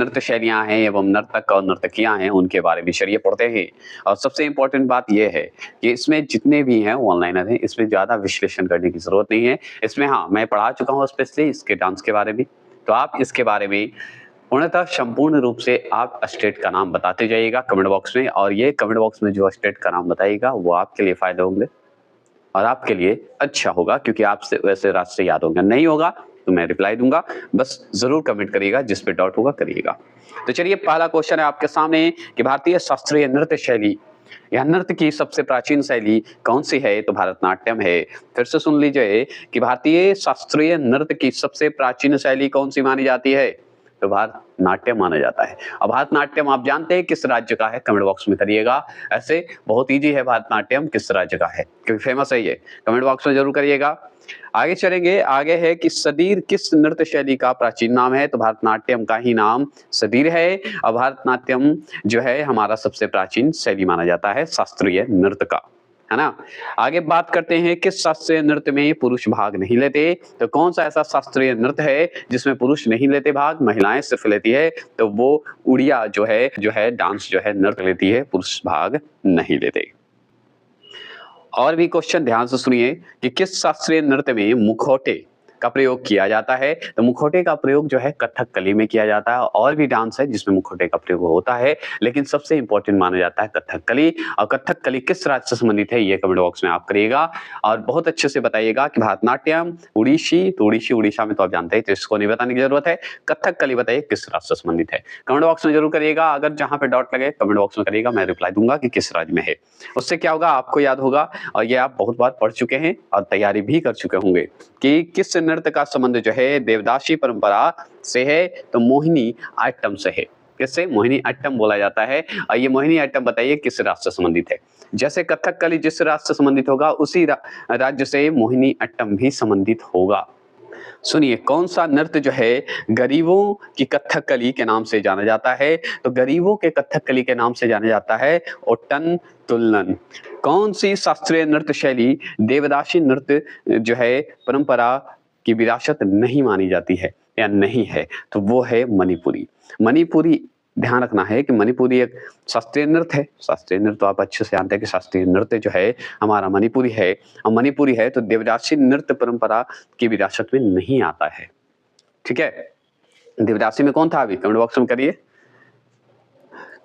नृत्य शैलियाँ हैं एवं नर्तक और नर्तकियाँ हैं, उनके बारे में चलिए पढ़ते हैं। और सबसे इम्पोर्टेंट बात ये है कि इसमें जितने भी हैं वो ऑनलाइनर हैं, इसमें ज़्यादा विश्लेषण करने की ज़रूरत नहीं है। इसमें हाँ, मैं पढ़ा चुका हूँ स्पेशली इसके डांस के बारे में, तो आप इसके बारे में पूर्णतः संपूर्ण रूप से आप स्टेट का नाम बताते जाइएगा कमेंट बॉक्स में, और ये कमेंट बॉक्स में जो स्टेट का नाम बताइएगा वो आपके लिए फ़ायदा होंगे और आपके लिए अच्छा होगा, क्योंकि आपसे वैसे रात से याद होगा। नहीं होगा तो मैं रिप्लाई दूंगा, बस जरूर कमेंट करिएगा, जिस पे डाउट होगा करिएगा। तो चलिए, पहला क्वेश्चन है आपके सामने कि भारतीय शास्त्रीय नृत्य शैली या नृत्य की सबसे प्राचीन शैली कौन सी है? तो भारतनाट्यम है। फिर से सुन लीजिए कि भारतीय शास्त्रीय नृत्य की सबसे प्राचीन शैली कौन सी मानी जाती है? तो भारतनाट्यम माना जाता है। अब भारतनाट्यम आप जानते हैं किस राज्य का है? कमेंट बॉक्स में करिएगा। ऐसे बहुत इजी है, भारतनाट्यम किस राज्य का है, क्योंकि फेमस है ये। कमेंट बॉक्स में जरूर करिएगा। आगे चलेंगे, आगे है कि सदीर किस नृत्य शैली का प्राचीन नाम है? तो भारतनाट्यम का ही नाम सदीर है। और भारतनाट्यम जो है हमारा सबसे प्राचीन शैली माना जाता है शास्त्रीय नृत्य का, है ना। आगे बात करते हैं किस शास्त्रीय नृत्य में पुरुष भाग नहीं लेते? तो कौन सा ऐसा शास्त्रीय नृत्य है जिसमें पुरुष नहीं लेते भाग, महिलाएं सिर्फ लेती है? तो वो उड़िया जो है डांस जो है नृत्य लेती है, पुरुष भाग नहीं लेते। और भी क्वेश्चन ध्यान से सुनिए कि किस शास्त्रीय नृत्य में मुखौटे का प्रयोग किया जाता है? तो मुखौटे का प्रयोग जो है कथकली में किया जाता है। और भी डांस है जिसमें मुखौटे का प्रयोग होता है, लेकिन सबसे इंपॉर्टेंट माना जाता है कथकली। और कथकली किस राज्य से संबंधित है, ये कमेंट बॉक्स में आप करिएगा और बहुत अच्छे से बताइएगा कि भारतनाट्यम, उड़ीसी, तो उड़ीसी उड़ीसा में तो आप जानते हैं, तो इसको नहीं बताने की जरूरत है। कथकली बताइए किस राज्य से संबंधित है, कमेंट बॉक्स में जरूर करिएगा। अगर जहां पे डाउट लगे कमेंट बॉक्स में करिएगा, मैं रिप्लाई दूंगा कि किस राज्य में है। उससे क्या होगा, आपको याद होगा, और ये आप बहुत बार पढ़ चुके हैं और तैयारी भी कर चुके होंगे कि किस नृत्य का संबंध जो है देवदासी परंपरा से है? तो मोहिनी आट्टम से है। किससे? मोहिनी आट्टम बोला जाता है। और ये मोहिनी आट्टम बताइए किस राज्य से संबंधित है? जैसे कथकली जिस राज्य से संबंधित होगा उसी राज्य से मोहिनी आट्टम भी संबंधित होगा। सुनिए, कौन सा नृत्य जो है गरीबों की कथकली के नाम से जाना जाता है? तो गरीबों के कथकली के नाम से जाना जाता है ओट्टन तुलन। कौन सी शास्त्रीय नृत्य शैली देवदासी नृत्य जो है परंपरा की विरासत नहीं मानी जाती है या नहीं है? तो वो है मणिपुरी। मणिपुरी ध्यान रखना है कि मणिपुरी एक शास्त्रीय नृत्य है। शास्त्रीय नृत्य तो आप अच्छे से जानते हैं कि शास्त्रीय नृत्य जो है हमारा मणिपुरी है, और मणिपुरी है तो देवदासी नृत्य परंपरा की विरासत में नहीं आता है। ठीक है, देवदासी में कौन था? अभी कमेंट बॉक्स में करिए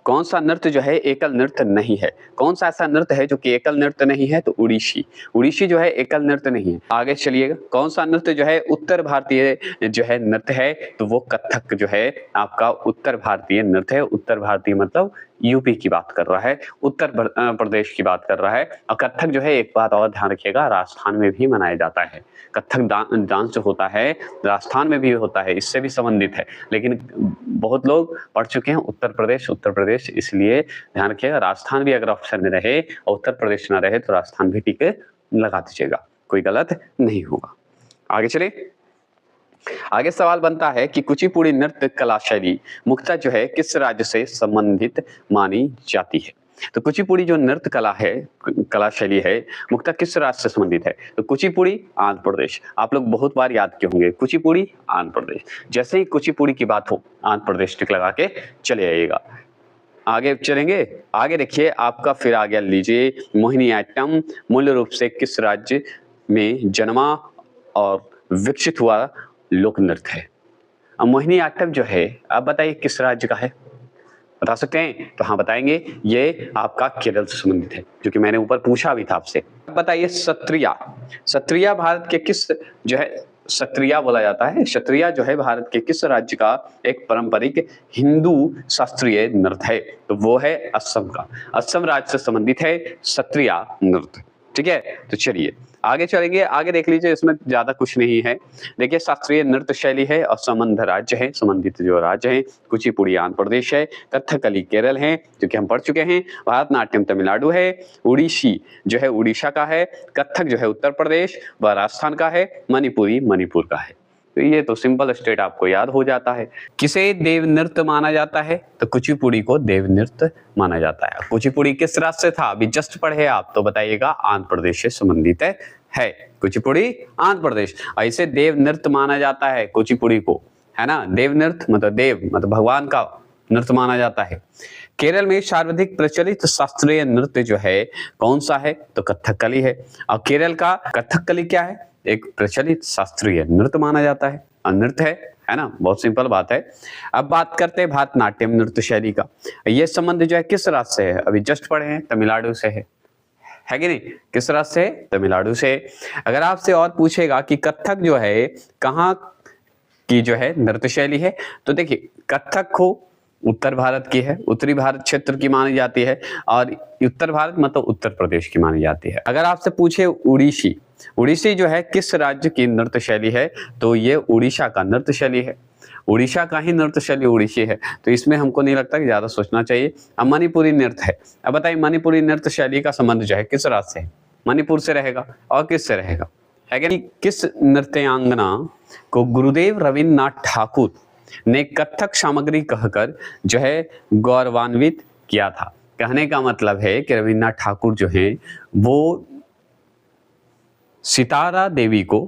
कौन सा नृत्य जो है एकल नृत्य नहीं है? कौन सा ऐसा नृत्य है जो कि एकल नृत्य नहीं है? तो उड़ीसी। उड़ीसी जो है एकल नृत्य नहीं है। आगे चलिएगा, कौन सा नृत्य जो है उत्तर भारतीय जो है नृत्य है? तो वो कथक जो है आपका उत्तर भारतीय नृत्य है। उत्तर भारतीय मतलब यूपी की बात कर रहा है, उत्तर प्रदेश की बात कर रहा है। और कथक जो है, एक बात और ध्यान रखिएगा, राजस्थान में भी मनाया जाता है। कथक डांस जो होता है राजस्थान में भी होता है, इससे भी संबंधित है। लेकिन बहुत लोग पढ़ चुके हैं उत्तर प्रदेश, इसलिए ध्यान रखिएगा राजस्थान भी अगर ऑप्शन में रहे और उत्तर प्रदेश ना रहे तो राजस्थान भी टिक लगा दीजिएगा, कोई गलत नहीं होगा। आगे चले, आगे सवाल बनता है कि कुचिपुड़ी नृत्य कला शैली मुख्यतः जो है किस राज्य से संबंधित मानी जाती है? तो कुचिपुड़ी जो नृत्य कला है, कला शैली है, मुख्यतः किस राज्य से संबंधित है? तो कुचिपुड़ी आंध्र प्रदेश। आप लोग बहुत बार याद किए होंगे कुचिपुड़ी आंध्र प्रदेश। जैसे ही कुचिपुड़ी की बात हो आंध्र प्रदेश टिक लगा के चले आइएगा। आगे चलेंगे, आगे देखिए आपका फिर आ गया, लीजिए मोहिनीअट्टम मूल रूप से किस राज्य में जन्मा और विकसित हुआ लोक नृत्य है? अब मोहिनीअट्टम जो है आप बताइए किस राज्य का है, बता सकते हैं? तो हाँ बताएंगे, ये आपका केरल से संबंधित है, जो कि मैंने ऊपर पूछा भी था आपसे। बताइए सत्रिया। सत्रिया भारत के किस जो है सत्रिया बोला जाता है, सत्रिया जो है भारत के किस राज्य का एक पारंपरिक हिंदू शास्त्रीय नृत्य है? तो वो है असम का। असम राज्य से संबंधित है सत्रिया नृत्य। ठीक है, तो चलिए आगे चलेंगे। आगे देख लीजिए, इसमें ज्यादा कुछ नहीं है। देखिए शास्त्रीय नृत्य शैली है और संबंध राज्य है, संबंधित जो राज्य है कुचिपुड़ी आंध्र प्रदेश है, कथकली केरल है जो कि हम पढ़ चुके हैं, भारतनाट्यम तमिलनाडु है, उड़ीसी जो है उड़ीसा का है, कथक जो है उत्तर प्रदेश व राजस्थान का है, मणिपुरी मणिपुर का है। तो ये तो सिंपल स्टेट आपको याद हो जाता है। किसे देव नृत्य माना जाता है? तो कुचिपुड़ी को देव नृत्य माना जाता है। कुचिपुड़ी किस राज्य से था? अभी जस्ट पढ़े आप, तो बताइएगा आंध्र प्रदेश से संबंधित है। कुचिपुड़ी आंध्र प्रदेश, ऐसे देव नृत्य माना जाता है कुचिपुड़ी को, है ना। देव नृत्य मतलब देव मतलब भगवान का नृत्य माना जाता है। केरल में सर्वाधिक प्रचलित शास्त्रीय नृत्य जो है कौन सा है, तो कथकली है। और केरल का कथकली क्या है, एक प्रचलित शास्त्रीय नृत्य माना जाता है, नृत्य है ना, बहुत सिंपल बात है। अब बात करते हैं भारतनाट्यम नृत्य शैली का। ये संबंध जो है किस राज्य से है, अभी जस्ट पढ़े हैं, तमिलनाडु से है कि नहीं, किस राज्य से, तमिलनाडु से। अगर आपसे और पूछेगा कि कथक जो है कहाँ की जो है नृत्य शैली है, तो देखिए कथक को उत्तर भारत की है, उत्तरी भारत क्षेत्र की मानी जाती है, और उत्तर भारत मतलब उत्तर प्रदेश की मानी जाती है। अगर आपसे पूछे उड़ीसी, उड़ीसी जो है किस राज्य की नृत्य शैली है, तो ये उड़ीसा का नृत्य शैली है, उड़ीसा का ही नृत्य शैली उड़ीसी है। तो इसमें हमको नहीं लगता कि ज्यादा सोचना चाहिए। अब मणिपुरी नृत्य है, अब बताइए मणिपुरी नृत्य शैली का संबंध जो है किस राज्य से है, मणिपुर से रहेगा, और किस से रहेगा, है कि नहीं। किस नृत्यांगना को गुरुदेव रविन्द्रनाथ ठाकुर ने कथक सामग्री कहकर जो है गौरवान्वित किया था। कहने का मतलब है कि रविन्द्रनाथ ठाकुर जो हैं वो सितारा देवी को,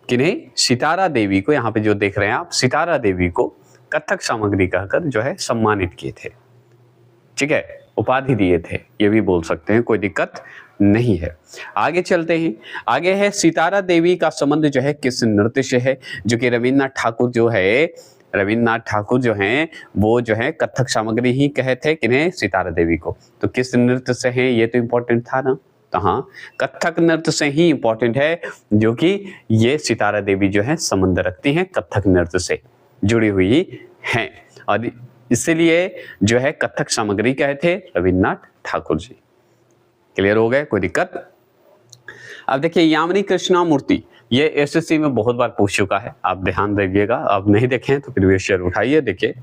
किन्हें, सितारा देवी को, यहाँ पे जो देख रहे हैं आप, सितारा देवी को कथक सामग्री कहकर जो है सम्मानित किए थे, ठीक है, उपाधि दिए थे, ये भी बोल सकते हैं, कोई दिक्कत नहीं है। आगे चलते हैं, आगे है सितारा देवी का संबंध जो है किस नृत्य से है, जो कि रविन्द्रनाथ ठाकुर जो है, रविन्द्रनाथ ठाकुर जो हैं वो जो है कथक सामग्री ही कहे थे किन्हें, सितारा देवी को। तो किस नृत्य से है, ये तो इंपॉर्टेंट था ना, तो हाँ कथक नृत्य से ही इंपॉर्टेंट है, जो कि ये सितारा देवी जो है संबंध रखती हैं कथक नृत्य से जुड़ी हुई हैं, और इसलिए जो है कथक सामग्री कहे थे रविन्द्रनाथ ठाकुर जी। क्लियर हो गए, कोई दिक्कत। अब देखिए यामिनी कृष्णमूर्ति, ये एसएससी में बहुत बार पूछ चुका है, आप ध्यान दीजिएगा, आप नहीं देखें तो प्रीवियस शेयर उठाइए देखिए।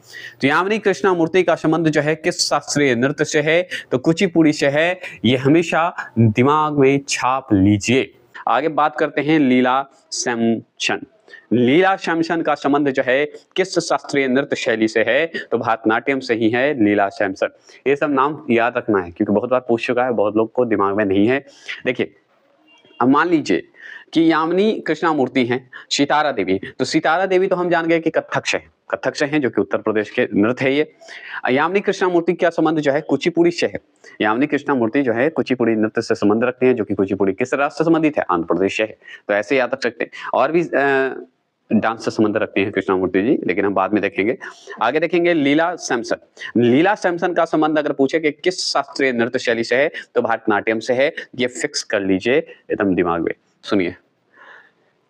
तो यामिनी कृष्णमूर्ति का संबंध जो है किस शास्त्रीय नृत्य से है, तो कुचिपुड़ी से है, ये हमेशा दिमाग में छाप लीजिए। आगे बात करते हैं लीला सैमसन। लीला सैमसन का संबंध जो है किस शास्त्रीय नृत्य शैली से है, तो भारतनाट्यम से ही है लीला सैमसन। ये सब नाम याद रखना है क्योंकि बहुत बार पूछ चुका है, बहुत लोग को दिमाग में नहीं है। देखिए अब मान लीजिए कि यामिनी कृष्णमूर्ति हैं, सितारा देवी, तो सितारा देवी तो हम जान गए कि कथक से हैं, कथक से हैं, जो कि उत्तर प्रदेश के नृत्य है ये। यामिनी कृष्णमूर्ति का संबंध जो है कुचिपुड़ी से है, यामिनी कृष्णमूर्ति जो है कुचिपुड़ी नृत्य से संबंध रखते हैं, जो कि कुचिपुड़ी किस राज्य से संबंधित है, आंध्र प्रदेश से है। तो ऐसे याद रख सकते हैं। और भी डांस से संबंध रखते हैं कृष्णमूर्ति जी, लेकिन हम बाद में देखेंगे। आगे देखेंगे लीला सैमसन। लीला सैमसन का संबंध अगर पूछे कि किस शास्त्रीय नृत्य शैली से है, तो भारतनाट्यम से है, ये फिक्स कर लीजिए एकदम दिमाग में। सुनिए,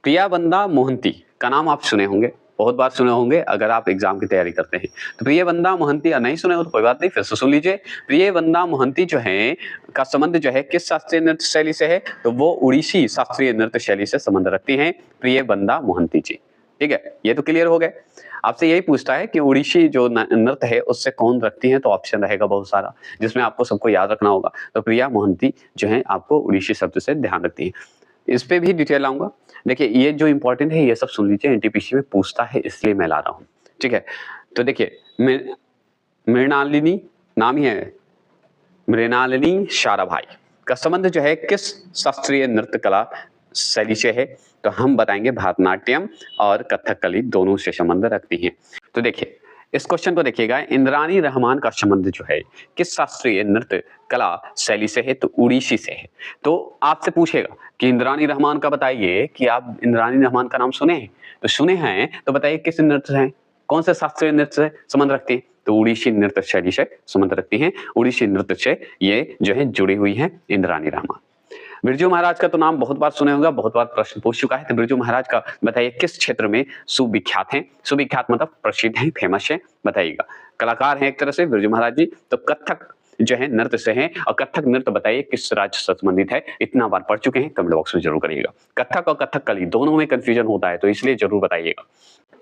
प्रियावंदा मोहंती का नाम आप सुने होंगे, बहुत बार सुने होंगे अगर आप एग्जाम की तैयारी करते हैं। तो प्रियवंदा मोहंती नहीं सुने हो तो कोई बात नहीं, फिर से सुन लीजिए। प्रियवंदा मोहंती जो है का संबंध जो है किस शास्त्रीय नृत्य शैली से है, तो वो उड़ीसी शास्त्रीय नृत्य शैली से संबंध रखती हैं प्रियवंदा मोहंती जी, ठीक है। ये तो क्लियर हो गए। आपसे यही पूछता है कि उड़ीसी जो नृत्य है उससे कौन रखती है, तो ऑप्शन रहेगा बहुत सारा जिसमें आपको सबको याद रखना होगा। तो प्रिया मोहंती जो है आपको उड़ीसी शब्द से ध्यान रखती है। इस पे भी डिटेल आऊंगा। देखिए ये जो इंपॉर्टेंट है ये सब सुन लीजिए, एनटीपीसी में पूछता है इसलिए मैं ला रहा हूँ, ठीक है। तो देखिए मृणालिनी नाम ही है, मृणालिनी साराभाई का संबंध जो है किस शास्त्रीय नृत्य कला शैली से है, तो हम बताएंगे भारतनाट्यम और कथकली दोनों से संबंध रखती हैं। तो देखिए इस क्वेश्चन को देखिएगा, इंद्रानी रहमान का संबंध जो है किस शास्त्रीय नृत्य कला शैली से है, तो उड़ीसी से है। तो आपसे पूछेगा कि इंद्रानी रहमान का बताइए कि आप इंद्रानी रहमान का नाम सुने हैं, तो सुने हैं तो बताइए किस नृत्य से, कौन से शास्त्रीय नृत्य से संबंध रखती है, तो उड़ीसी नृत्य शैली से संबंध रखती हैं, उड़ीसी नृत्य से ये जो है जुड़ी हुई है इंद्रानी रहमान। बिरजू महाराज का तो नाम बहुत बार सुने होगा, बहुत बार प्रश्न पूछ चुका है। तो बिरजू महाराज का बताइए किस क्षेत्र में सुविख्यात हैं, सुविख्यात मतलब प्रसिद्ध हैं, फेमस है, बताइएगा। कलाकार हैं एक तरह से बिरजू महाराज जी, तो कथक जो है नृत्य से हैं, और कथक नृत्य बताइए किस राज्य से संबंधित है, इतना बार पढ़ चुके हैं, कमेंट बॉक्स में जरूर करिएगा। कथक और कथकली दोनों में कंफ्यूजन होता है, तो इसलिए जरूर बताइएगा।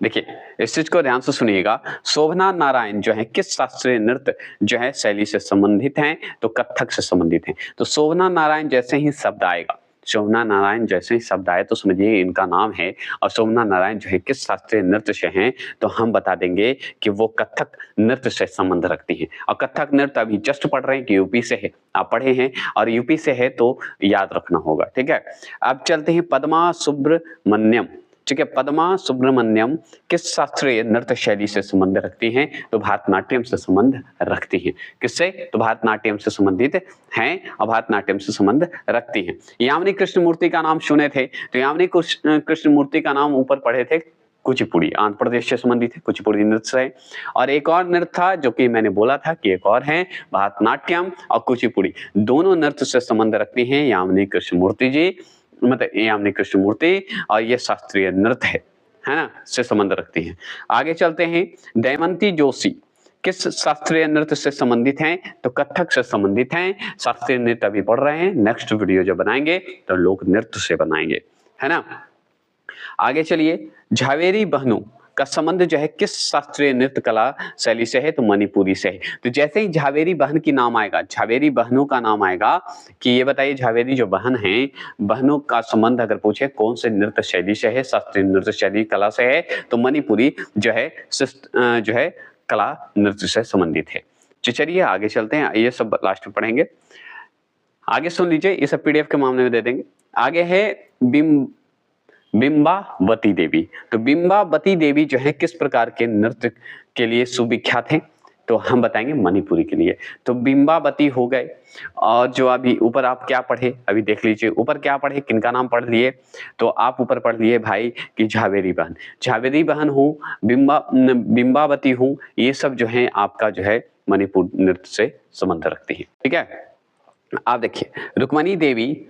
देखिए इस चीज को ध्यान से सुनिएगा, शोभना नारायण जो है किस शास्त्रीय नृत्य जो है शैली से संबंधित हैं, तो कथक से संबंधित हैं। तो शोभना नारायण जैसे ही शब्द आएगा, शोभना नारायण जैसे ही शब्द आए तो समझिए इनका नाम है, और शोभना नारायण जो है किस शास्त्रीय नृत्य से हैं, तो हम बता देंगे कि वो कथक नृत्य से संबंध रखती हैं। और कथक नृत्य अभी जस्ट पढ़ रहे हैं कि यूपी से है, आप पढ़े हैं और यूपी से है तो याद रखना होगा, ठीक है। अब चलते हैं पद्मा सुब्रमण्यम, ठीक है, पद्मा सुब्रमण्यम किस शास्त्रीय नृत्य शैली से संबंध रखती हैं? तो भारतनाट्यम से संबंध रखती हैं। किससे? तो भारतनाट्यम से संबंधित हैं और भारतनाट्यम से संबंध रखती हैं। यामिनी कृष्णमूर्ति का नाम सुने थे, तो यामिनी कृष्णमूर्ति का नाम ऊपर पढ़े थे कुचिपुड़ी, आंध्र प्रदेश से संबंधित है, कुचिपुड़ी नृत्य से। और एक और नृत्य था जो कि मैंने बोला था कि एक और है भारतनाट्यम और कुचिपुड़ी, दोनों नृत्य से संबंध रखती हैं यामिनी कृष्णमूर्ति जी, मतलब यामिनी कृष्णमूर्ति, और ये शास्त्रीय नृत्य है ना, से संबंध रखती हैं। आगे चलते हैं, दमयंती जोशी किस शास्त्रीय नृत्य से संबंधित हैं? तो कथक से संबंधित हैं। शास्त्रीय नृत्य अभी पढ़ रहे हैं, नेक्स्ट वीडियो जब बनाएंगे तो लोक नृत्य से बनाएंगे, है ना। आगे चलिए, झावेरी बहनों का संबंध जो है किस शास्त्रीय नृत्य कला शैली से है? तो मणिपुरी से है। तो जैसे ही झावेरी बहन की नाम आएगा, झावेरी बहनों का नाम आएगा कि ये बताइए झावेरी जो बहन है, बहनों का संबंध अगर पूछे कौन से नृत्य शैली से है, शास्त्रीय नृत्य शैली कला से है, तो मणिपुरी जो है कला नृत्य से संबंधित है। तो चलिए आगे चलते हैं, ये सब लास्ट में पढ़ेंगे। आगे सुन लीजिए, ये सब पीडीएफ के मामले में दे देंगे। आगे है बिंबावती देवी। तो बिंबावती देवी जो है किस प्रकार के नृत्य के लिए सुविख्यात हैं? तो हम बताएंगे मणिपुरी के लिए। तो बिंबावती हो गए, और जो अभी ऊपर आप क्या पढ़े अभी देख लीजिए, ऊपर क्या पढ़े, किनका नाम पढ़ लिए? तो आप ऊपर पढ़ लिए भाई कि झावेरी बहन हूँ, बिंबावती हूँ, ये सब जो है आपका जो है मणिपुर नृत्य से संबंध रखती है। ठीक है, आप देखिए, रुक्मणी देवी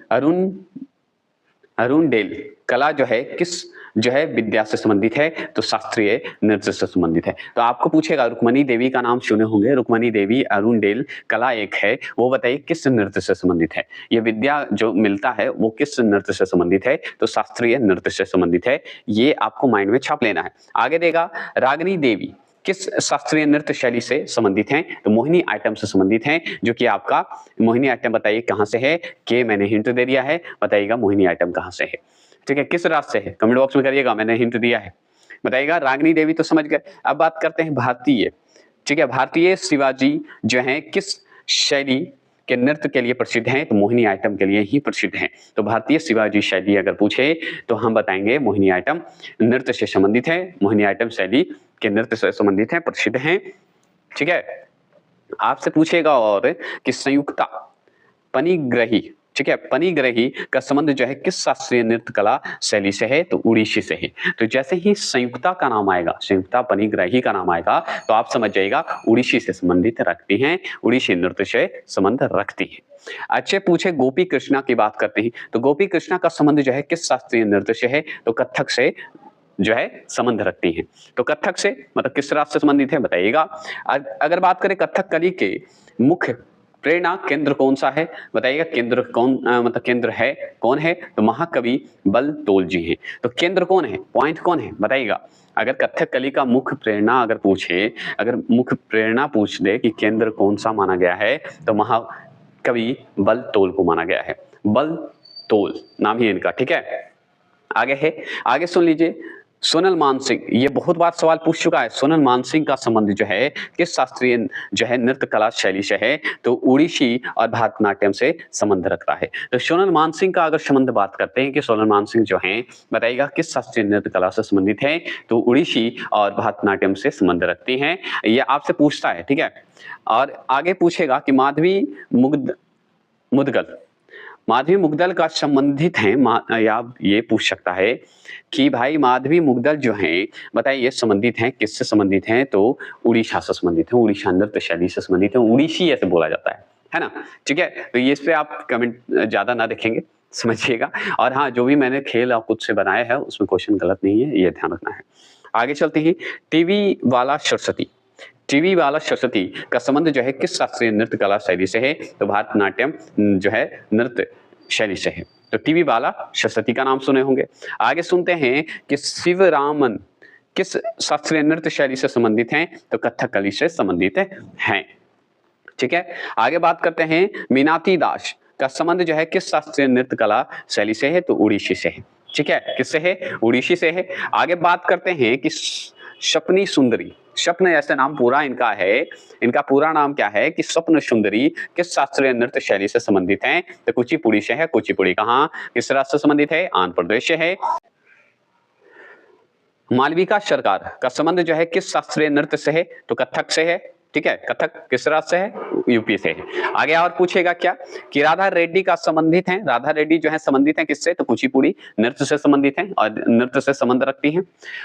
अरुणडेल कला जो है किस जो है विद्या से संबंधित है? तो शास्त्रीय नृत्य से संबंधित है। तो आपको पूछेगा, रुक्मणी देवी का नाम सुने होंगे, रुक्मणी देवी अरुणडेल कला एक है, वो बताइए किस नृत्य से संबंधित है? ये विद्या जो मिलता है वो किस नृत्य से संबंधित है? तो शास्त्रीय नृत्य से संबंधित है। ये आपको माइंड में छाप लेना है। आगे देगा, रागिनी देवी किस शास्त्रीय नृत्य शैली से संबंधित हैं? तो मोहिनी आइटम से संबंधित हैं, जो कि आपका मोहिनी आइटम बताइए कहां से है? के मैंने हिंट दे दिया है, बताइएगा मोहिनी आइटम कहां से है। ठीक है, किस राज्य से है? कमेंट बॉक्स में करिएगा, मैंने हिंट दिया है, बताइएगा। रागिनी देवी तो समझ गए। अब बात करते हैं भारतीय। ठीक है, भारतीय शिवाजी जो है किस शैली के नृत्य के लिए प्रसिद्ध हैं? तो मोहिनी आइटम के लिए ही प्रसिद्ध हैं। तो भारतीय शिवाजी शैली अगर पूछे तो हम बताएंगे मोहिनी आइटम नृत्य से संबंधित है, मोहिनी आइटम शैली के नृत्य से संबंधित है, प्रसिद्ध हैं। ठीक है, आपसे पूछेगा और कि संयुक्ता पनिग्रही, ठीक है, पनिग्रही का संबंध जो है किस शास्त्रीय नृत्य कला शैली से है? तो उड़ीसी से है। तो जैसे ही संयुक्ता का नाम आएगा, संयुक्ता पनिग्रही का नाम आएगा, तो आप समझ जाइएगा उड़ीसी से संबंधित रखती हैं, उड़ीसी नृत्य से संबंध रखती हैं। अच्छे पूछे, गोपी कृष्णा की बात करते हैं, तो गोपी कृष्णा का संबंध जो है किस शास्त्रीय नृत्य से है? तो कथक से जो है संबंध रखती हैं। तो कथक से मतलब किस राज्य से संबंधित है बताइएगा। अगर बात करें कथकली के मुख्य प्रेरणा केंद्र कौन सा है बताइएगा। केंद्र कौन मतलब केंद्र है कौन है? तो महाकवि बलतोल जी हैं। तो केंद्र कौन है, पॉइंट कौन है बताइएगा। अगर कथकली का मुख्य प्रेरणा अगर पूछे, अगर मुख्य प्रेरणा पूछ दे कि केंद्र कौन सा माना गया है, तो महाकवि बलतोल को माना गया है। बलतोल नाम ही इनका। ठीक है, आगे है, आगे सुन लीजिए, सोनल मानसिंह, ये बहुत बार सवाल पूछ चुका है। सोनल मानसिंह का संबंध जो है किस शास्त्रीय जो है नृत्य कला शैली से है? तो उड़ीसी और भारतनाट्यम से संबंध रखता है। तो सोनल मानसिंह का अगर संबंध बात करते हैं कि सोनल मानसिंह जो है बताइएगा किस शास्त्रीय नृत्य कला से संबंधित है? तो उड़ीसी और भारतनाट्यम से संबंध रखती हैं। ये आपसे पूछता है। ठीक है, और आगे पूछेगा कि माधवी मुद्गल का संबंधित है, या ये पूछ सकता है कि भाई माधवी मुद्गल जो हैं बताइए संबंधित हैं, किससे संबंधित हैं? तो उड़ीसा से संबंधित है, उड़ीसा नृत्य शैली से संबंधित है, उड़ीसी ऐसे बोला जाता है ना। ठीक है, तो ये इस पे आप कमेंट ज्यादा ना देखेंगे, समझिएगा। और हाँ, जो भी मैंने खेल और खुद से बनाया है उसमें क्वेश्चन गलत नहीं है, ये ध्यान रखना है। आगे चलते हैं, टीवी वाला सरस्वती का संबंध जो है किस शास्त्रीय नृत्य कला शैली से है? तो भारतनाट्यम जो है नृत्य शैली से है। तो टीवी बाला सरस्वती का नाम सुने होंगे। आगे सुनते हैं कि शिवरामन किस शास्त्रीय नृत्य शैली से संबंधित हैं? तो कथकली से संबंधित हैं। ठीक है, आगे बात करते हैं, मीनाती दास का संबंध जो है किस शास्त्रीय नृत्य कला शैली से है? तो उड़ीसी से है। ठीक है, किससे है? उड़ीसी से है। आगे बात करते हैं कि सपनी सुंदरी, स्वप्न ऐसे नाम पूरा इनका है, इनका पूरा नाम क्या है कि स्वप्न सुंदरी किस शास्त्रीय नृत्य शैली से संबंधित हैं? तो कुचिपुड़ी से है। कुचिपुड़ी कहाँ, किस राज्य से संबंधित है? आंध्र प्रदेश से है। मालविका सरकार का संबंध जो है किस शास्त्रीय नृत्य से है? तो कथक से है। ठीक है, कथक किस राज्य से है? यूपी से है। आगे और पूछेगा क्या कि राधा रेड्डी का संबंधित है, राधा रेड्डी जो है संबंधित है किससे? तो कुचिपुड़ी नृत्य से संबंधित है और नृत्य से संबंध रखती हैं।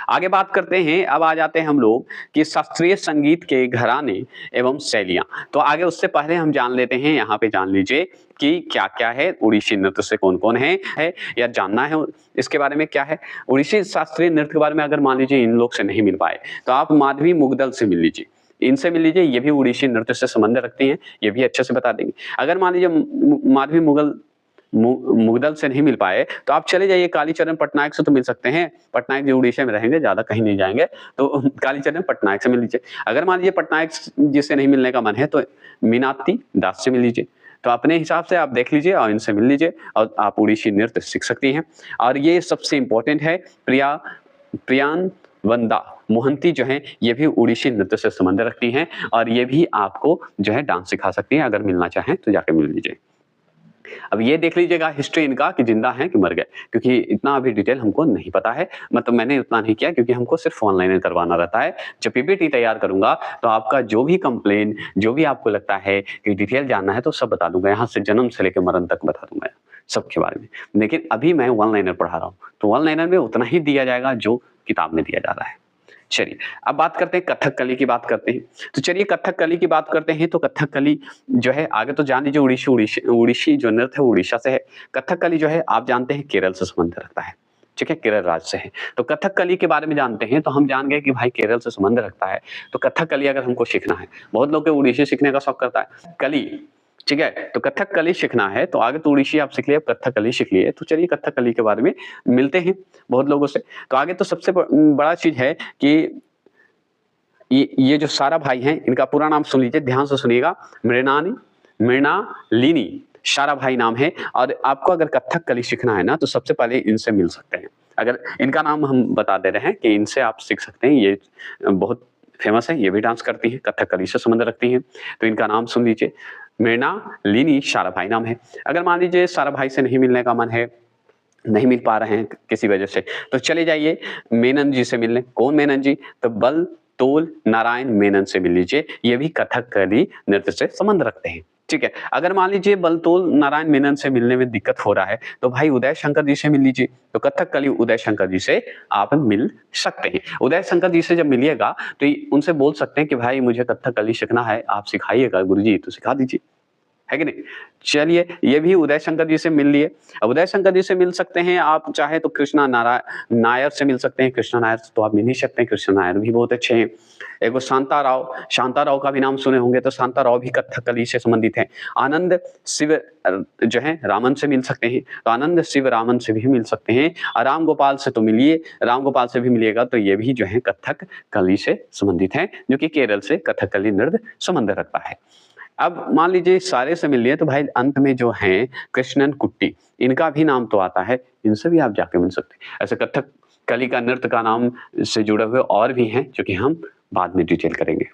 आगे बात करते हैं, अब आ जाते हैं हम लोग कि शास्त्रीय संगीत के घराने एवं शैलियां। तो आगे उससे पहले हम जान लेते हैं, यहाँ पे जान लीजिए कि क्या क्या है, उड़ीसी नृत्य से कौन कौन है या जानना है इसके बारे में क्या है। उड़ीसी शास्त्रीय नृत्य के बारे में अगर मान लीजिए इन लोग से नहीं मिल पाए तो आप माधवी मुग्दल से मिल लीजिए, इनसे मिल लीजिए, ये भी उड़ीसी नृत्य से संबंध रखती हैं, ये भी अच्छे से बता देंगे। अगर मान लीजिए माधवी मुगदल से नहीं मिल पाए तो आप चले जाइए कालीचरण पटनायक से तो मिल सकते हैं, पटनायक जी उड़ीसा में रहेंगे, ज्यादा कहीं नहीं जाएंगे, तो कालीचरण पटनायक से मिल लीजिए। अगर मान लीजिए पटनायक जी से नहीं मिलने का मन है तो मीनाती दास से मिल लीजिए। तो अपने हिसाब से आप देख लीजिए और इनसे मिल लीजिए और आप उड़ीसी नृत्य सीख सकती हैं। और ये सबसे इंपॉर्टेंट है, प्रियान वंदा मोहंती जो है ये भी उड़ीसी नृत्य से संबंध रखती हैं और ये भी आपको जो है डांस सिखा सकती हैं। अगर मिलना चाहें तो जाके मिल लीजिए। अब ये देख लीजिएगा हिस्ट्री इनका कि जिंदा हैं कि मर गए, क्योंकि इतना अभी डिटेल हमको नहीं पता है, मतलब मैंने उतना नहीं किया क्योंकि हमको सिर्फ ऑनलाइन करवाना रहता है। जब पीपीटी तैयार करूंगा तो आपका जो भी कंप्लेन, जो भी आपको लगता है कि डिटेल जानना है तो सब बता दूंगा, यहाँ से जन्म से लेकर मरण तक बता दूंगा सबके बारे में। लेकिन अभी मैं वन लाइनर पढ़ा रहा हूँ तो वन लाइनर में उतना ही दिया जाएगा जो किताब में दिया जा रहा है। चलिए अब बात करते हैं कथकली की बात करते हैं। तो चलिए कथकली की बात करते हैं। तो कथकली जो है आगे तो जान लीजिए उड़ीसी जो नृत्य है उड़ीसा से है। कथकली जो है आप जानते हैं केरल से संबंध रखता है, ठीक है, केरल राज्य से है। तो कथकली के बारे में जानते हैं तो हम जान गए कि भाई केरल से संबंध रखता है। तो कथकली अगर हमको सीखना है, बहुत लोग को उड़ीसी सीखने का शौक करता है, कली, ठीक है, तो कथकली सीखना है तो आगे तो उड़ीसी आप सीख लिए, कथकली सीख लिए। तो चलिए कथकली के बारे में मिलते हैं बहुत लोगों से। तो आगे तो सबसे बड़ा चीज है कि ये जो सारा भाई हैं इनका पूरा नाम सुन लीजिए, ध्यान से सुनिएगा। मृणालिनी सारा भाई नाम है। और आपको अगर कथकली सीखना है ना तो सबसे पहले इनसे मिल सकते हैं। अगर इनका नाम हम बता दे रहे हैं कि इनसे आप सीख सकते हैं, ये बहुत फेमस है, ये भी डांस करती हैं, कथकली से संबंध रखती हैं। तो इनका नाम सुन लीजिए, मृणालिनी सारा भाई नाम है। अगर मान लीजिए सारा भाई से नहीं मिलने का मन है, नहीं मिल पा रहे हैं किसी वजह से, तो चले जाइए मेनन जी से मिलने। कौन मेनन जी? तो बल तोल नारायण मेनन से मिल लीजिए, ये भी कथकली नृत्य से संबंध रखते हैं, ठीक है। अगर मान लीजिए बलतोल नारायण मेनन से मिलने में दिक्कत हो रहा है तो भाई उदय शंकर जी से मिल लीजिए। तो कथकली उदय शंकर जी से आप मिल सकते हैं। उदय शंकर जी से जब मिलिएगा तो उनसे बोल सकते हैं कि भाई मुझे कथकली सीखना है, आप सिखाइएगा गुरुजी, तो सिखा दीजिए, है कि नहीं। चलिए ये भी उदय शंकर जी से मिल लिए। अब उदय शंकर जी से मिल सकते हैं, आप चाहे तो कृष्णा नायर से मिल सकते हैं। कृष्णा नायर तो आप मिल ही सकते हैं, कृष्णा नायर भी बहुत अच्छे हैं। एक शांता राव का भी नाम सुने होंगे, तो शांता राव भी कथकली से संबंधित है। आनंद शिव जो है रामन से मिल सकते हैं, तो आनंद शिव रामन से भी मिल सकते हैं। और राम गोपाल से तो मिलिए, राम गोपाल से भी मिलिएगा, तो ये भी जो है कथकली से संबंधित है, जो कि केरल से कथकली नृत्य संबंध रखता है। अब मान लीजिए सारे से मिल लिए तो भाई अंत में जो हैं कृष्णन कुट्टी, इनका भी नाम तो आता है, इनसे भी आप जाके मिल सकते हैं। ऐसे कथकली का नृत्य का नाम से जुड़े हुए और भी हैं जो कि हम बाद में डिटेल करेंगे।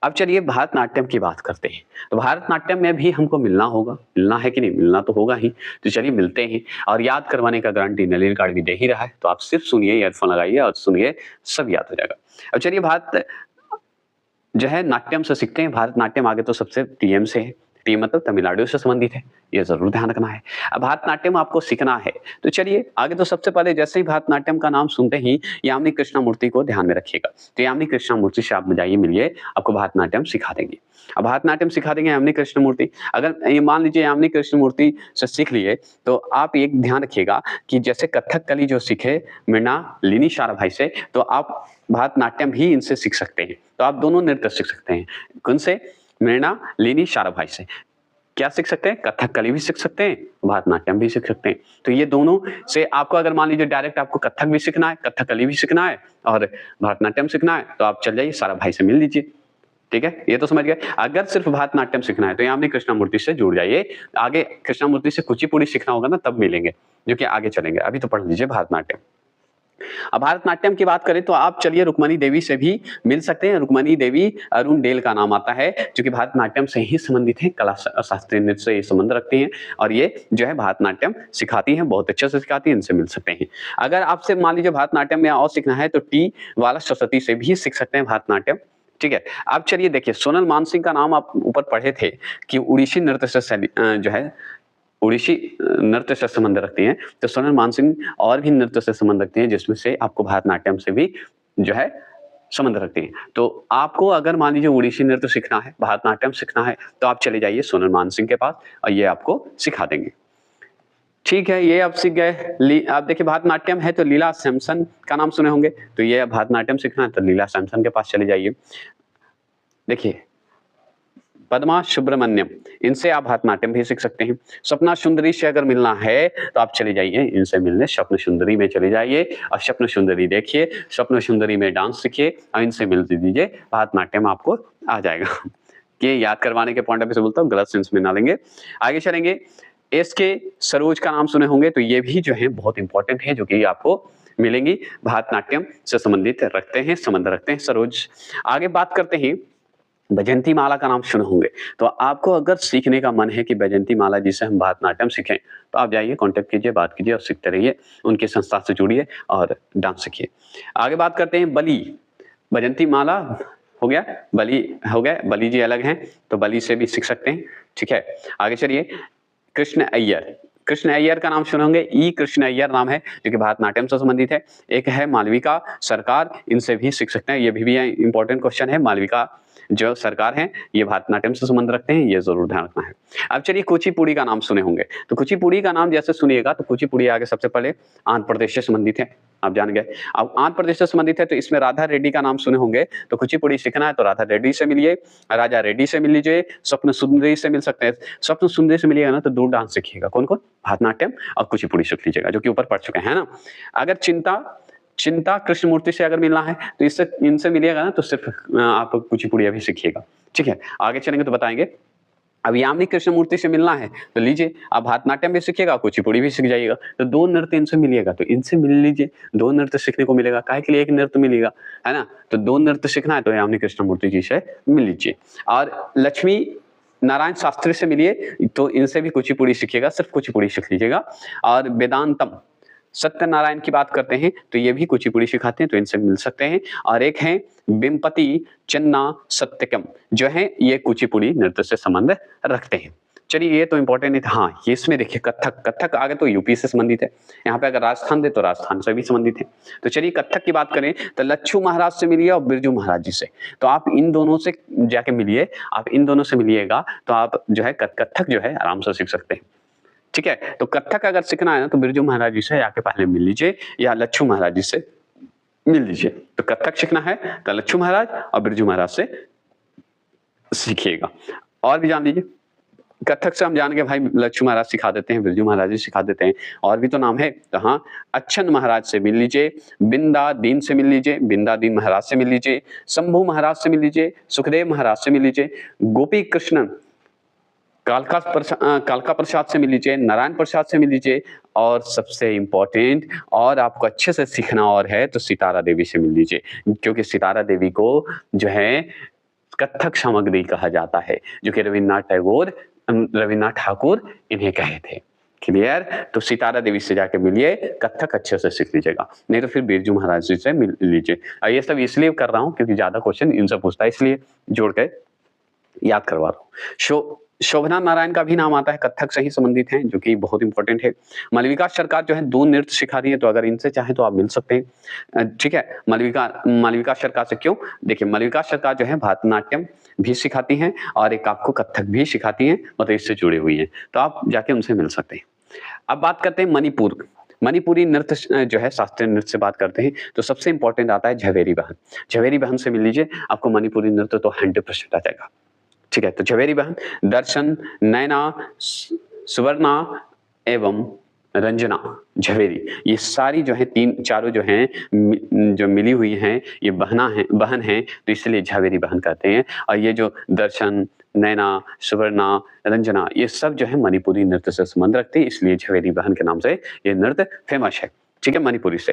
अब चलिए भारतनाट्यम की बात करते हैं। तो भारतनाट्यम में भी हमको मिलना है कि नहीं, मिलना तो होगा ही। तो चलिए मिलते हैं, और याद करवाने का गारंटी नलिन कार्ड भी दे ही रहा है, तो आप सिर्फ सुनिए, ईयरफोन लगाइए और सुनिए, सब याद हो जाएगा। अब चलिए भारत जो है नाट्यम से सीखते हैं। भारतनाट्यम आगे तो सबसे टीएम से है, टीएम मतलब तमिलनाडु से संबंधित है, ये जरूर ध्यान रखना है। अब भारतनाट्यम आपको सीखना है तो चलिए आगे तो सबसे पहले जैसे ही भारतनाट्यम का नाम सुनते ही यामिनी कृष्णमूर्ति को ध्यान में रखिएगा। तो यामिनी कृष्णमूर्ति से आप जाइए, मिलिए, आपको भारतनाट्यम सिखा देंगे। अब भारतनाट्यम सिखा देंगे यामिनी कृष्णमूर्ति। अगर ये मान लीजिए यामिनी कृष्णमूर्ति से सीख लिए तो आप एक ध्यान रखिएगा कि जैसे कथकली जो सीखे मृणालिनी सारा भाई से, तो आप भारतनाट्यम भी इनसे सीख सकते हैं। तो आप दोनों नृत्य सीख सकते हैं। कौन से? मृणालिनी सारा भाई से। क्या सीख सकते हैं? कथकली भी सीख सकते हैं, भारतनाट्यम भी सीख सकते हैं। तो ये दोनों से आपको अगर मान लीजिए डायरेक्ट आपको कथक भी सीखना है, कथकली भी सीखना है और भारतनाट्यम सीखना है, तो आप चल जाइए सारा भाई से मिल लीजिए, ठीक है, ये तो समझ गए। अगर सिर्फ भारतनाट्यम सीखना है तो यामिनी कृष्णमूर्ति से जुड़ जाइए। आगे कृष्णमूर्ति से कुचिपुड़ी सीखना होगा ना, तब मिलेंगे, जो कि आगे चलेंगे। अभी तो पढ़ लीजिए भारतनाट्यम। अब भारतनाट्यम की बात करें तो आप चलिए रुक्मणी देवी से भी मिल सकते हैं। रुक्मणी देवी अरुण डेल का नाम आता है, जो कि भारतनाट्यम से ही संबंधित है, कला शास्त्रीय नृत्य से ये संबंध रखती हैं और ये जो है भारतनाट्यम सिखाती हैं, बहुत अच्छे से सिखाती हैं, इनसे मिल सकते हैं। अगर आपसे मान लीजिए भारतनाट्यम में और सीखना है तो टी वाला सरस्वती से भी सीख सकते हैं भारतनाट्यम, ठीक है। अब चलिए देखिए, सोनल मानसिंह का नाम आप ऊपर पढ़े थे कि उड़ीसी नृत्य से जो है उड़ीसी नृत्य से संबंध रखती हैं, तो सोनल मानसिंह और भी नृत्य से संबंध रखती हैं, जिसमें से आपको भारतनाट्यम से भी जो है संबंध रखती हैं। तो आपको अगर मान लीजिए उड़ीसी नृत्य सीखना है, भारतनाट्यम सीखना है, तो आप चले जाइए सोनल मानसिंह के पास और ये आपको सिखा देंगे। ठीक है, ये आप सीख गए। आप देखिए भारतनाट्यम है तो लीला सैमसन का नाम सुने होंगे, तो ये भारतनाट्यम सीखना है तो लीला सैमसन के पास चले जाइए। देखिए पद्मा सुब्रमण्यम, इनसे आप भारतनाट्यम भी सीख सकते हैं। सपना सुंदरी से अगर मिलना है तो आप चले जाइए इनसे मिलने, स्वप्न सुंदरी में चले जाइए और स्वप्न सुंदरी देखिए, स्वप्न सुंदरी में डांस सीखिए और इनसे मिल दीजिए, भारतनाट्यम आपको आ जाएगा। ये याद करवाने के पॉइंट ऑफ व्यू से बोलता हूँ, गलत सेंस में ना लेंगे। आगे चलेंगे, एस.के. सरोज का नाम सुने होंगे, तो ये भी जो है बहुत इंपॉर्टेंट है, जो कि आपको मिलेंगी, भारतनाट्यम से संबंधित रखते हैं, संबंध रखते हैं सरोज। आगे बात करते हैं, बैजयंती माला का नाम सुने होंगे, तो आपको अगर सीखने का मन है कि बैजयंती माला जी से हम भारतनाट्यम सीखें, तो आप जाइए, कांटेक्ट कीजिए, बात कीजिए और सीखते रहिए, उनके संस्था से जुड़िए और डांस सीखिए। आगे बात करते हैं बली, बैजयंती माला हो गया, बली हो गया, बली जी अलग हैं, तो बली से भी सीख सकते हैं, ठीक है। आगे चलिए, कृष्ण अय्यर, कृष्ण अय्यर का नाम सुने होंगे, ई कृष्ण अय्यर नाम है, जो कि भारतनाट्यम से संबंधित है। एक है मालविका सरकार, इनसे भी सीख सकते हैं, ये भी इंपॉर्टेंट क्वेश्चन है। मालविका जो सरकार है ये भारतनाट्यम से संबंध रखते हैं, ये जरूर ध्यान रखना है। अब चलिए कुचिपुड़ी का नाम सुने होंगे, तो कुचिपुड़ी का नाम जैसे सुनिएगा तो कुचिपुड़ी आगे सबसे पहले आंध्र प्रदेश से संबंधित है, आप जान गए। अब आंध्र प्रदेश से संबंधित है तो इसमें राधा रेड्डी का नाम सुने होंगे, तो कुचिपुड़ी सीखना है तो राधा रेड्डी से मिलिए, राजा रेड्डी से मिल लीजिए, स्वप्न सुंदरी से मिल सकते हैं। स्वप्न सुंदरी से मिलिएगा ना तो दो डांस सीखिएगा, कौन कौन, भारतनाट्यम और कुचिपुड़ी सीख लीजिएगा, जो कि ऊपर पढ़ चुके हैं ना। अगर चिंता कृष्णमूर्ति से अगर मिलना है तो इससे इनसे मिलिएगा ना तो सिर्फ आप कुचिपुड़ी अभी सीखिएगा, ठीक है। आगे चलेंगे तो बताएंगे। अब यामिनी कृष्णमूर्ति से मिलना है तो लीजिए, आप भारतनाट्यम भी सीखिएगा, कुचिपुड़ी भी सीख जाइएगा, तो दो नृत्य इनसे मिलिएगा तो इनसे मिल लीजिए, दो नृत्य सीखने को मिलेगा, काहे के लिए एक नृत्य मिलेगा, है ना। तो दो नृत्य सीखना है तो यामिनी कृष्णमूर्ति जी से मिल लीजिए। और लक्ष्मी नारायण शास्त्री से मिलिए, तो इनसे भी कुचिपुड़ी सीखिएगा, सिर्फ कुचिपुड़ी सीख लीजिएगा। और वेदांतम सत्यनारायण की बात करते हैं तो ये भी कुचिपुड़ी सिखाते हैं, तो इनसे मिल सकते हैं। और एक है बिम्पति चन्ना सत्यकम, जो है ये कुचिपुड़ी नृत्य से संबंध रखते हैं। चलिए ये तो इंपॉर्टेंट है। हाँ, ये इसमें देखिए कथक आगे तो यूपी से संबंधित है, यहाँ पे अगर राजस्थान दे तो राजस्थान से भी संबंधित है। तो चलिए कथक की बात करें तो लच्छू महाराज से मिलिए और बिरजू महाराज जी से, तो आप इन दोनों से जाके मिलिए, आप इन दोनों से मिलिएगा तो आप जो है कथक जो है आराम से सीख सकते हैं, ठीक है। तो कथक अगर सीखना है ना तो बिरजू महाराज जी से आके पहले मिल लीजिए या लच्छू महाराज जी से मिल लीजिए। तो कथक सीखना है तो लच्छू महाराज और बिरजू महाराज से सीखिएगा। और भी जान लीजिए, कथक से हम जान के भाई लच्छू महाराज सिखा देते हैं, बिरजू महाराज जी सिखा देते हैं, और भी तो नाम है। तो हाँ, अच्छन महाराज से मिल लीजिए, बिंदा दीन से मिल लीजिए, बिंदा दीन महाराज से मिल लीजिए, शंभू महाराज से मिल लीजिए, सुखदेव महाराज से मिल लीजिए, गोपी कृष्णन कालका प्रसाद से मिल लीजिए, नारायण प्रसाद से मिल लीजिए, और सबसे इंपॉर्टेंट और आपको अच्छे से सीखना और है तो सितारा देवी से मिल लीजिए, क्योंकि सितारा देवी को जो है कथक सामग्री कहा जाता है, जो कि रविन्द्रनाथ ठाकुर इन्हें कहे थे। क्लियर। तो सितारा देवी से जाके मिलिए, कथक अच्छे से सीख लीजिएगा, नहीं तो फिर बिरजू महाराज जी से मिल लीजिए। ये सब इसलिए कर रहा हूँ क्योंकि ज्यादा क्वेश्चन इनसे पूछता है, इसलिए जोड़ के याद करवा रहा हूँ। शोभना नारायण का भी नाम आता है, कथक से ही संबंधित हैं, जो कि बहुत इंपॉर्टेंट है। मालविका सरकार जो है दो नृत्य सिखा रही है, तो अगर इनसे चाहे तो आप मिल सकते हैं, ठीक है। मालविका सरकार से क्यों, देखिए मालविका सरकार जो है भारतनाट्यम भी सिखाती हैं और एक आपको कथक भी सिखाती हैं, मतलब इससे जुड़ी हुई हैं, तो आप जाके उनसे मिल सकते हैं। अब बात करते हैं मणिपुरी नृत्य जो है शास्त्रीय नृत्य से बात करते हैं, तो सबसे इंपॉर्टेंट आता है झवेरी बहन। झवेरी बहन से मिल लीजिए, आपको मणिपुरी नृत्य तो 100% आ जाएगा, ठीक है। तो झवेरी बहन, दर्शन, नैना, सुवर्णा एवं रंजना झवेरी, ये सारी जो है चारों जो हैं जो मिली हुई हैं, ये बहन हैं, तो इसलिए झवेरी बहन कहते हैं। और ये जो दर्शन, नैना, सुवर्णा, रंजना, ये सब जो है मणिपुरी नृत्य से संबंध रखते हैं, इसलिए झवेरी बहन के नाम से ये नृत्य फेमस है, ठीक है, मणिपुरी से।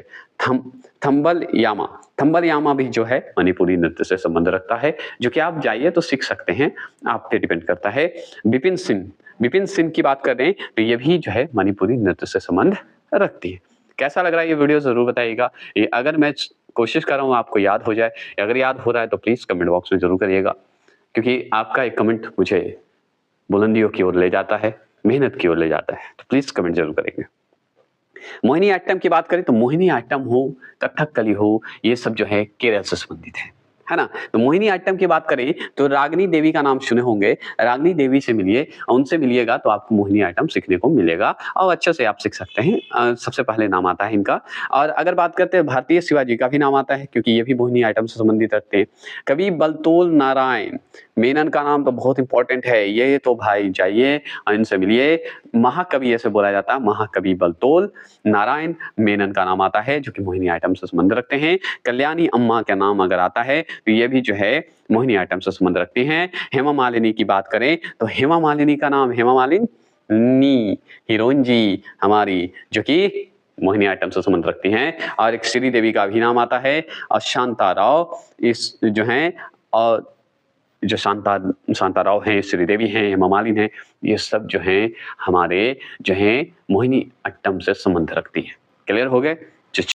थंबल यामा, थंबल यामा भी जो है मणिपुरी नृत्य से संबंध रखता है, जो कि आप जाइए तो सीख सकते हैं, आप पे डिपेंड करता है। बिपिन सिंह, बिपिन सिंह की बात करें तो ये भी जो है मणिपुरी नृत्य से संबंध रखती है। कैसा लग रहा है ये वीडियो ज़रूर बताइएगा। ये अगर मैं कोशिश कर रहा हूँ आपको याद हो जाए, अगर याद हो रहा है तो प्लीज़ कमेंट बॉक्स में ज़रूर करिएगा, क्योंकि आपका एक कमेंट मुझे बुलंदियों की ओर ले जाता है, मेहनत की ओर ले जाता है, तो प्लीज़ कमेंट ज़रूर करेंगे। मोहिनी अट्टम की बात करें तो मोहिनी अट्टम हो, कथकली हो, ये सब जो है केरल से संबंधित है ना? तो मोहिनी अट्टम की बात करें तो रागिनी देवी का नाम सुने होंगे, रागिनी देवी से मिलिए, उनसे मिलिएगा तो आपको मोहिनी अट्टम सीखने को मिलेगा और अच्छे से आप सीख सकते हैं। सबसे पहले नाम आता है इनका। और अगर बात करते हैं भारतीय शिवाजी का भी नाम आता है, क्योंकि ये भी मोहिनी अट्टम से संबंधित रखते हैं। कवि बलतोल नारायण मेनन का नाम तो बहुत इंपॉर्टेंट है, ये तो भाई जाइए इनसे मिलिए। महाकवि ऐसे बोला जाता है, महाकवि बलतोल नारायण मेनन का नाम आता है, जो कि मोहिनी अट्टम से संबंध रखते हैं। कल्याणी अम्मा का नाम अगर आता है तो ये भी जो है मोहिनी अट्टम से संबंध रखती हैं। हेमा मालिनी की बात करें तो हेमा मालिनी का नाम हेमा मालिनी हीरोइन जी हमारी, जो कि मोहिनी अट्टम से संबंध रखती हैं। और एक श्री देवी का भी नाम आता है, और शांता राव इस जो हैं, और जो शांता राव हैं, श्रीदेवी हैं, हेमा मालिनी हैं, ये सब जो हैं हमारे जो हैं मोहिनी अट्टम से संबंध रखती हैं। क्लियर हो गए?